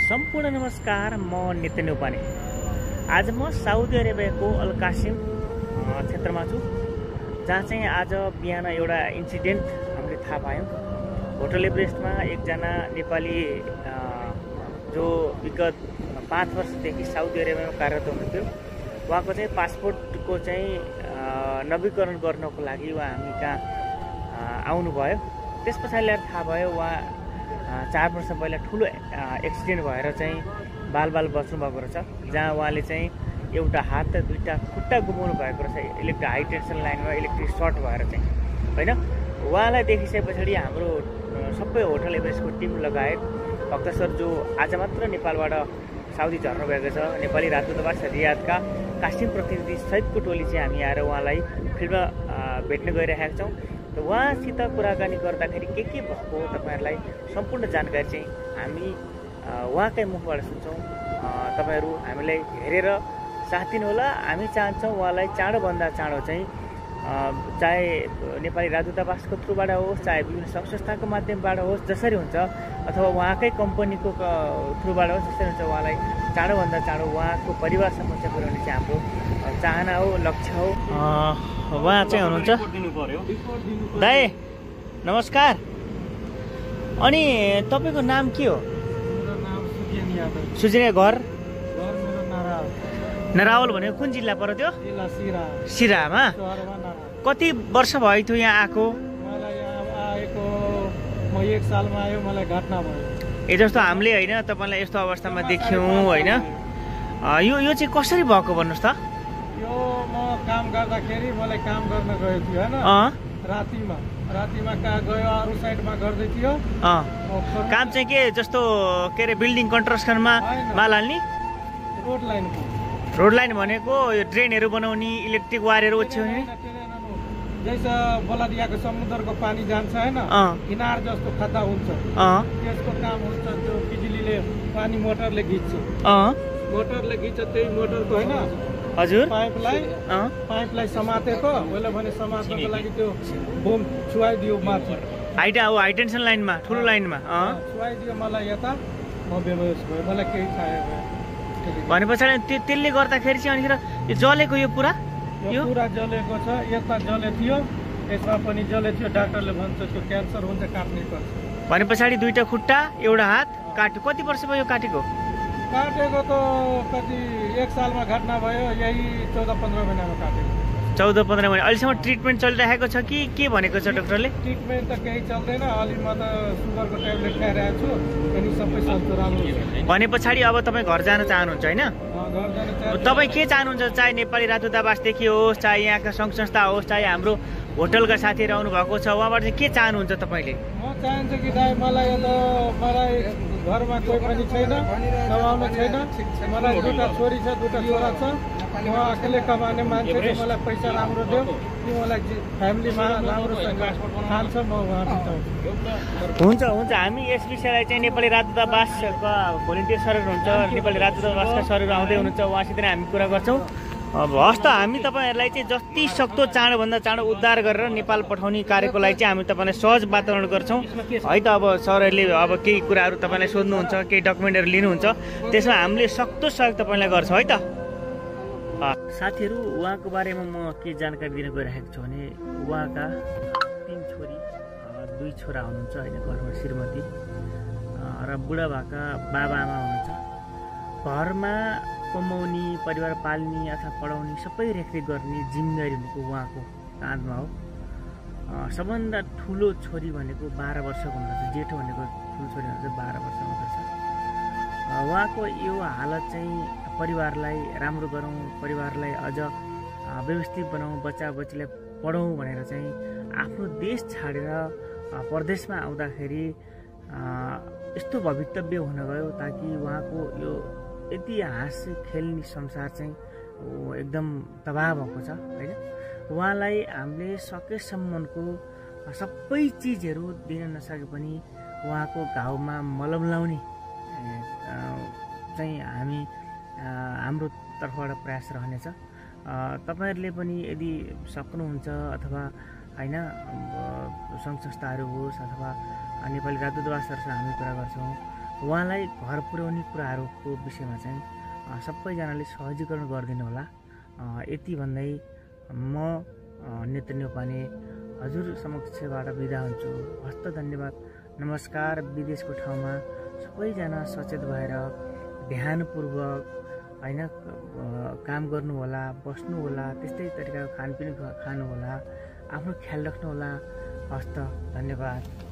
सम्पूर्ण नमस्कार, म नितिन उपाने। आज म साउदी अरेबियाको अल कासिम क्षेत्रमा छु, जहाँ चाहिँ आज बिहान एउटा इन्सिडेन्ट हामीले थाहा पायौँ। होटल एभरेस्टमा एकजना नेपाली जो विगत 5 वर्षदेखि साउदी अरेबियामा कार्यरत हुनुहुन्थ्यो, उहाँको चाहिँ पासपोर्टको चाहिँ नवीकरण गर्नको लागि उहाँ हामी कहाँ आउनुभयो। त्यस पछाडि ल्याएर थाहा भयो उहाँ 4 वर्ष पहिला ठुलो एक्सिडेन्ट भएर चाहिँ बाल बच्नुभएको रहेछ, जहाँ उहाँले चाहिँ एउटा हात र दुईटा खुट्टा गुमाउनु भएको रहेछ इलेक्ट्रिक हाई टेन्सन लाइनमा इलेक्ट्रिक सर्ट भएर चाहिँ, होइन। उहाँलाई देखिसके पछाडि हाम्रो सबै होटल एभरेस्टको टिम लगायत भक्त सर जो आज मात्र नेपालबाट साउदी झर्नुभएको छ, नेपाली राजदूतावास रियादका कासिम प्रतिनिधि सहितको टोली चाहिँ हामी आएर उहाँलाई फिल्डमा भेट्न गइरहेका छौँ। त उहाँसित कुराकानी गर्दाखेरि के भएको तपाईँहरूलाई सम्पूर्ण जानकारी चाहिँ हामी उहाँकै मुखबाट सुन्छौँ। तपाईँहरू हामीलाई हेरेर साथ दिनुहोला। हामी चाहन्छौँ उहाँलाई चाँडोभन्दा चाँडो चाहिँ चाहे नेपाली राजदूतावासको थ्रुबाट होस्, चाहे विभिन्न सङ्घ संस्थाको माध्यमबाट होस्, जसरी हुन्छ, अथवा उहाँकै कम्पनीको थ्रुबाट होस्, जसरी हुन्छ, उहाँलाई चाँडोभन्दा चाँडो उहाँको परिवारसम्म चाहिँ पुर्याउने चाहिँ हाम्रो चाहना हो, लक्ष्य हो। उहाँ चाहिँ हुनुहुन्छ दाइ, नमस्कार। अनि तपाईँको नाम के हो? सुजनिया। घर नरावल भनेको कुन जिल्ला पर्यो त्यो? सिरामा। कति वर्ष भयो थियो यहाँ आएको? म 1 सालमा आयो, मलाई घटना भयो। ए जस्तो हामीले होइन तपाईँलाई यस्तो अवस्थामा देख्यौँ, होइन। यो चाहिँ कसरी भएको भन्नुहोस् त? यो म काम गर्दाखेरि मलाई काम गर्न गएको थियो, होइन। रातिमा कहाँ गयो, अरू साइडमा गर्दै थियो। काम चाहिँ के जस्तो के अरे बिल्डिङ कन्स्ट्रक्सनमा माल हाल्ने? रोड लाइन भनेको यो ड्रेनहरू बनाउने, इलेक्ट्रिक वायरहरू ओछ्याउने। जैसा बलादियाको समुद्रको पानी जान्छ, होइन, किनार जस्तो खड्डा हुन्छ, त्यसको काम हुन्छ। त्यो बिजुलीले पानी मोटरले खिच्छ, त्यही मोटरको, होइन, हजुर, पाइपलाई समातेको मैले भने समात्नको लागि त्यो बोम छुवाइदियो माथि हाई टेन्सन लाइनमा, ठुलो लाइनमा छुवाइदियो मलाई। यता म बेहोस भयो, मलाई केही थाहा भयो। भने पछाडि त्यसले गर्दाखेरि चाहिँ अनिखेर यो जलेको यो पुरा जलेको छ। यता जले थियो, यसमा पनि जले थियो। डाक्टरले भन्छ त्यो क्यान्सर हुन्छ, काट्नै पर्छ। भने पछाडि दुईटा खुट्टा एउटा हात काट्यो। कति वर्ष भयो काटेको? त कति 1 सालमा घटना भयो, यही 14-15 महिनामा काटेको। 14-15 महिना। अहिलेसम्म ट्रिटमेन्ट चलिरहेको छ कि के भनेको छ डाक्टरले? ट्रिटमेन्ट त केही चल्दैन, अलि म त सुगरको ट्याब्लेट खाइरहेको छु, अनि सबै सस्तो राम्रो छ। भने पछाडि अब तपाईँ घर जान चाहनुहुन्छ, होइन? तपाईँ के चाहनुहुन्छ? चाहे नेपाली राजदूतावासदेखि होस्, चाहे यहाँका सङ्घ संस्था होस्, चाहे हाम्रो होटलका साथीहरू आउनु भएको छ, उहाँबाट चाहिँ के चाहनुहुन्छ तपाईँले? म चाहन्छु कि दाइ मलाई घरमा कोही पनि छैन, कमाउनु छैन। मलाई 2टा छोरी छ, 2टा छोरा छ। म अकेले कमाउने मान्छे, मलाई पैसा राम्रो देऊ, कि मलाई फ्यामिलीमा राम्रोसँग खान्छ। म हुन्छ। हामी यस विषयलाई चाहिँ नेपाली राजदूतावासका भोलिन्टियर सरहरू हुनुहुन्छ, नेपाली राजदूतावासका सरहरू आउँदै हुनुहुन्छ, उहाँसित नै हामी कुरा गर्छौँ। हस् त, हामी तपाईँहरूलाई चाहिँ जति सक्दो चाँडोभन्दा चाँडो उद्धार गरेर नेपाल पठाउने कार्यको लागि चाहिँ हामी तपाईँलाई सहज वातावरण गर्छौँ, है त। अब सरहरूले अब केही कुराहरू तपाईँलाई सोध्नुहुन्छ, केही डकुमेन्टहरू लिनुहुन्छ, त्यसमा हामीले सक्दो सहयोग तपाईँलाई गर्छौँ, है त। साथीहरू, उहाँको बारेमा म के जानकारी दिन गइरहेको छु भने उहाँका 3 छोरी 2 छोरा हुनुहुन्छ, होइन, घरमा श्रीमती र बुढा भएका बाबाआमा हुनुहुन्छ। घरमा कमाउने, परिवार पाल्ने अथवा पढाउने सबै रेखदेख गर्ने जिम्मेवारी भनेको उहाँको काँधमा हो। सबभन्दा ठुलो छोरी भनेको 12 वर्षको हुँदछ, जेठो भनेको ठुलो छोरी भनेको 12 वर्षको हुँदछ। उहाँको यो हालत चाहिँ परिवारलाई राम्रो गरौँ, परिवारलाई अझ व्यवस्थित बनाऊँ, बच्चाबच्चीलाई पढौँ भनेर चाहिँ आफ्नो देश छाडेर परदेशमा आउँदाखेरि यस्तो भवितव्य हुन गयो, ताकि उहाँको यो इतिहास खेल्ने संसार चाहिँ एकदम तबाह भएको छ, होइन। उहाँलाई हामीले सकेसम्मको सबै चिजहरू दिन नसके पनि उहाँको घाउमा मलम लाउने चाहिँ हामी हाम्रो तर्फबाट प्रयास रहनेछ। तपाईँहरूले पनि यदि सक्नुहुन्छ अथवा हैन सङ्घ संस्थाहरू होस् अथवा नेपाली राजदूतावासहरुसँग हामी कुरा गर्छौं, उहाँलाई घर पुर्याउने कुराहरूको विषयमा चाहिँ सबैजनाले सहजीकरण गरिदिनु होला। यति भन्दै म नेत्र न्यौपाने हजुर समक्षबाट बिदा हुन्छु। हस्त धन्यवाद, नमस्कार। विदेशको ठाउँमा सबैजना सचेत भएर ध्यानपूर्वक हैन काम गर्नु होला, बस्नु होला, त्यस्तै तरिकाको खानपिन खानु होला, आफ्नो ख्याल राख्नु होला। हस्त धन्यवाद।